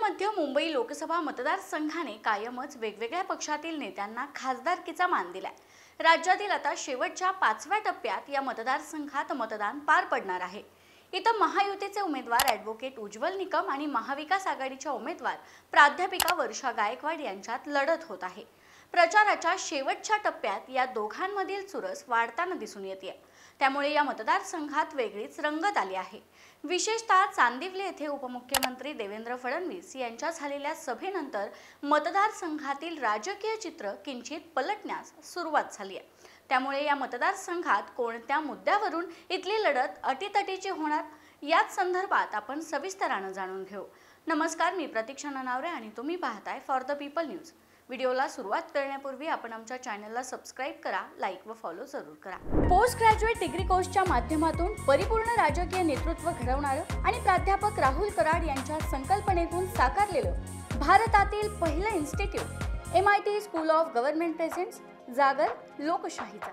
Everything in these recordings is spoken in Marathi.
मध्य मुंबई लोकसभा मतदारसंघाने कायमच वेगवेगळ्या पक्षातील नेत्यांना खासदारकीचा मान दिलाय। राज्यातील आता शेवटच्या 5व्या टप्प्यात या मतदारसंघात मतदान पार पडणार आहे। इथं महायुतीचे उमेदवार ॲडव्होकेट उज्ज्वल निकम आणि महाविकास आघाडीच्या उमेदवार प्राध्यापिका वर्षा गायकवाड यांच्यात लढत होत आहे। प्रचाराच्या शेवटच्या टप्प्यात या दोघांमधील चुरस वाढताना दिसून येते। त्यामुळे या मतदारसंघात वेगळीच रंगत आली आहे। विशेषतः चांदिवली येथे उपमुख्यमंत्री देवेंद्र फडणवीस यांच्या झालेल्या सभेनंतर मतदारसंघातील राजकीय चित्र किंचित पलटण्यास सुरुवात झाली आहे। त्यामुळे या मतदारसंघात कोणत्या मुद्द्यावरून इथली लढत अटीतटीची होणार याच संदर्भात आपण सविस्तराने जाणून घेऊ। नमस्कार, मी प्रतीक्षा ननावरे आणि तुम्ही पाहताय फॉर द पीपल न्यूज। व्हिडिओला सुरुवात करण्यापूर्वी आपण आमच्या चॅनलला सबस्क्राइब करा, लाईक व फॉलो जरूर करा। पोस्ट ग्रॅज्युएट डिग्री कोर्सच्या माध्यमातून परिपूर्ण राजकीय नेतृत्व घडवणारं आणि प्राध्यापक राहुल कराड यांच्या संकल्पनेतून साकारलेलं भारतातील पहिलं institute MIT school of government presents जागर लोकशाहीचा।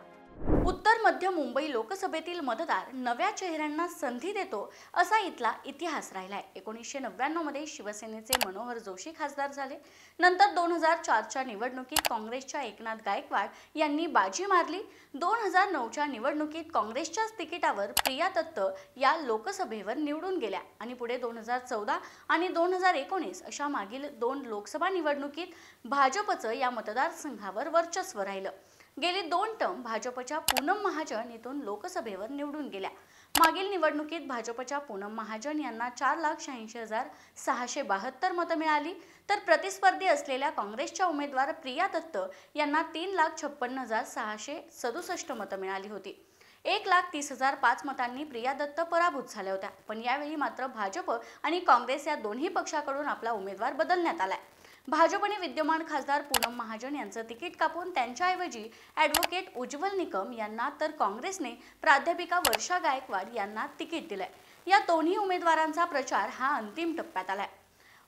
उत्तर मध्य मुंबई लोकसभेतील मतदार नव्या चेहऱ्यांना संधी देतो असा इथला इतिहास राहिलाय। 1999 मध्ये शिवसेनेचे मनोहर जोशी खासदार झाले। नंतर 2004च्या निवडणुकीत काँग्रेसच्या एकनाथ गायकवाड यांनी बाजी मारली। 2009च्या निवडणुकीत काँग्रेसच्याच तिकिटावर प्रिया दत्त या लोकसभेवर निवडून गेल्या आणि पुढे 2014 आणि 2019 अशा मागील 2 लोकसभा निवडणुकीत भाजपचं या मतदारसंघावर वर्चस्व राहिलं। गेली 2 टर्म भाजपच्या पूनम महाजन इथून लोकसभेवर निवडून गेल्या। मागील निवडणुकीत भाजपच्या पूनम महाजन यांना 4,86,672 मतं मिळाली, तर प्रतिस्पर्धी असलेल्या काँग्रेसच्या उमेदवार प्रिया दत्त यांना 3,56,667 मतं मिळाली होती। 1,30,005 मतांनी प्रिया दत्त पराभूत झाल्या होत्या। पण यावेळी मात्र भाजप आणि काँग्रेस या दोन्ही पक्षाकडून आपला उमेदवार बदलण्यात आलाय। भाजपने विद्यमान खासदार पूनम महाजन यांचं तिकीट कापून त्यांच्याऐवजी ॲडव्होकेट उज्ज्वल निकम यांना, तर काँग्रेसने प्राध्यापिका वर्षा गायकवाड यांना तिकीट दिलंय। या दोन्ही उमेदवारांचा प्रचार हा अंतिम टप्प्यात आलाय।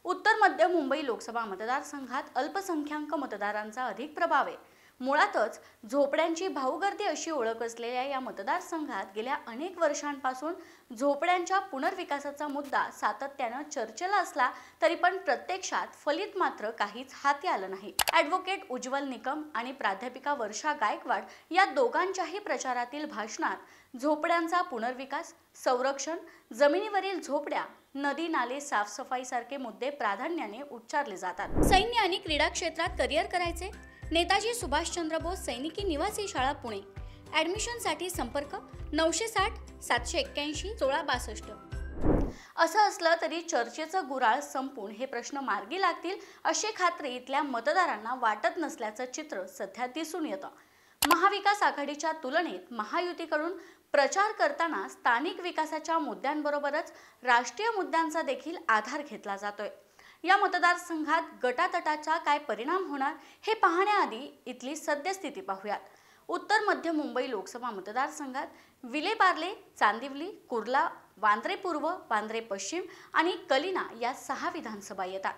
उत्तर मध्य मुंबई लोकसभा मतदारसंघात अल्पसंख्याक मतदारांचा अधिक प्रभाव आहे। मुळातच झोपड्यांची भाऊगर्दी अशी ओळख असलेल्या या मतदारसंघात गेल्या अनेक वर्षांपासून झोपड्यांच्या पुनर्विकासाचा मुद्दा सातत्याने चर्चेला असला तरी पण प्रत्यक्षात फलित मात्र काहीच हाती आलं नाही। ॲडव्होकेट उज्ज्वल निकम आणि प्राध्यापिका वर्षा गायकवाड या दोघांच्याही प्रचारातील भाषणात झोपड्यांचा पुनर्विकास, संरक्षण, जमिनीवरील झोपड्या, नदी नाले साफसफाई सारखे मुद्दे प्राधान्याने उच्चारले जातात। सैन्य आणि क्रीडा क्षेत्रात करिअर करायचे? नेताजी सुभाषचंद्र बोस सैनिकी निवासी शाळा पुणे। ॲडमिशनसाठी संपर्क 960 781 1662। असं असलं तरी चर्चेचं गुराळ संपून हे प्रश्न मार्गी लागतील अशी खात्री इथल्या मतदारांना वाटत नसल्याचं चित्र सध्या दिसून येतं। महाविकास आघाडीच्या तुलनेत महायुतीकडून प्रचार करताना स्थानिक विकासाच्या मुद्द्यांबरोबरच राष्ट्रीय मुद्द्यांचा देखील आधार घेतला जातोय। या मतदारसंघात गटातटाचा काय परिणाम होणार हे पाहण्याआधी इथली सद्यस्थिती पाहूयात। उत्तर मध्य मुंबई लोकसभा मतदारसंघात विलेपार्ले, चांदिवली, कुर्ला, वांद्रे पूर्व, वांद्रे पश्चिम आणि कलिना या 6 विधानसभा येतात।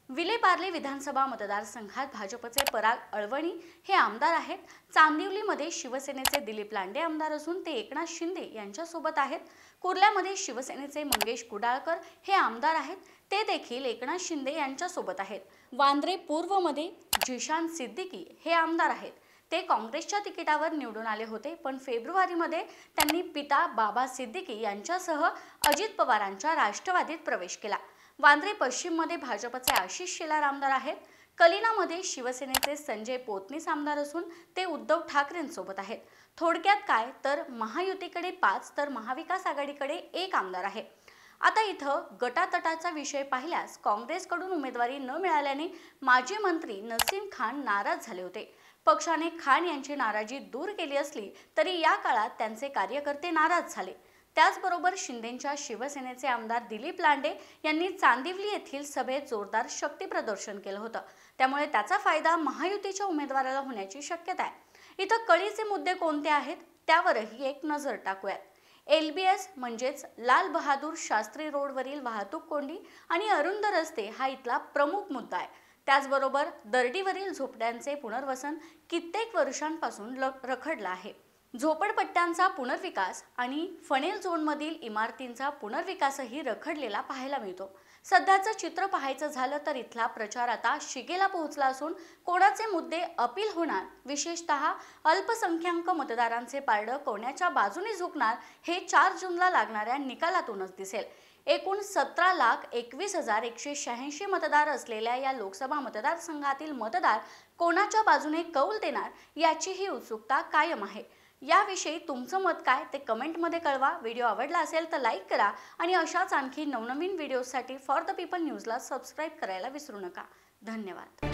विलेपार्ले विधानसभा मतदारसंघात भाजपचे पराग अळवणी हे आमदार आहेत। चांदिवलीमध्ये शिवसेनेचे दिलीप लांडे आमदार असून ते एकनाथ शिंदे यांच्यासोबत आहेत। कुर्ल्यामध्ये शिवसेनेचे मंगेश कुडाळकर हे आमदार आहेत, ते देखील एकनाथ शिंदे यांच्यासोबत आहेत। वांद्रे पूर्वमध्ये जिशान सिद्दीकी हे आमदार आहेत, ते काँग्रेसच्या तिकिटावर निवडून आले होते, पण फेब्रुवारीमध्ये त्यांनी पिता बाबा सिद्दीकी यांच्यासह अजित पवारांच्या राष्ट्रवादीत प्रवेश केला। वांद्रे पश्चिममध्ये भाजपचे आशिष शेलार आमदार आहेत। कलिनामध्ये शिवसेनेचे संजय पोतनीस आमदार असून ते उद्धव ठाकरेंसोबत आहेत। थोडक्यात काय तर महायुतीकडे 5 तर महाविकास आघाडीकडे 1 आमदार आहे। आता इथं गटातटाचा विषय पाहिल्यास काँग्रेसकडून उमेदवारी न मिळाल्याने माजी मंत्री नसीम खान नाराज झाले होते। पक्षाने खान यांची नाराजी दूर केली असली तरी या काळात त्यांचे कार्यकर्ते नाराज झाले। त्याचबरोबर शिंदेंच्या शिवसेनेचे आमदार दिलीप लांडे यांनी चांदिवली येथील सभेत जोरदार शक्ती प्रदर्शन केलं होतं, त्यामुळे त्याचा फायदा महायुतीच्या उमेदवाराला होण्याची शक्यता आहे। इथं कळीचे मुद्दे कोणते आहेत त्यावरही एक नजर टाकूयात। LBS म्हणजेच लाल बहादूर शास्त्री रोडवरील वाहतूक कोंडी आणि अरुंद रस्ते हा इथला प्रमुख मुद्दा आहे। त्याचबरोबर दर्डीवरील झोपड्यांचे पुनर्वसन कित्येक वर्षांपासून रखडलं आहे। झोपडपट्ट्यांचा पुनर्विकास आणि फनेल झोनमधील इमारतींचा पुनर्विकासही रखडलेला पाहायला मिळतो। सध्याचं चित्र पाहायचं झालं तर इथला प्रचार आता शिगेला पोहोचला असून कोणाचे मुद्दे अपील होणार, विशेषतः अल्पसंख्याक मतदारांचे पारडं कोणाच्या बाजूने झुकणार हे 4 जूनला लागणाऱ्या निकालातूनच दिसेल। एकूण 17,21,186 मतदार असलेल्या या लोकसभा मतदारसंघातील मतदार कोणाच्या बाजूने कौल देणार याची ही उत्सुकता कायम आहे। याविषयी तुमचं मत काय ते कमेंटमध्ये कळवा। व्हिडिओ आवडला असेल तर लाईक करा आणि अशाच आणखी नवनवीन व्हिडिओसाठी फॉर द पीपल न्यूजला सबस्क्राईब करायला विसरू नका। धन्यवाद।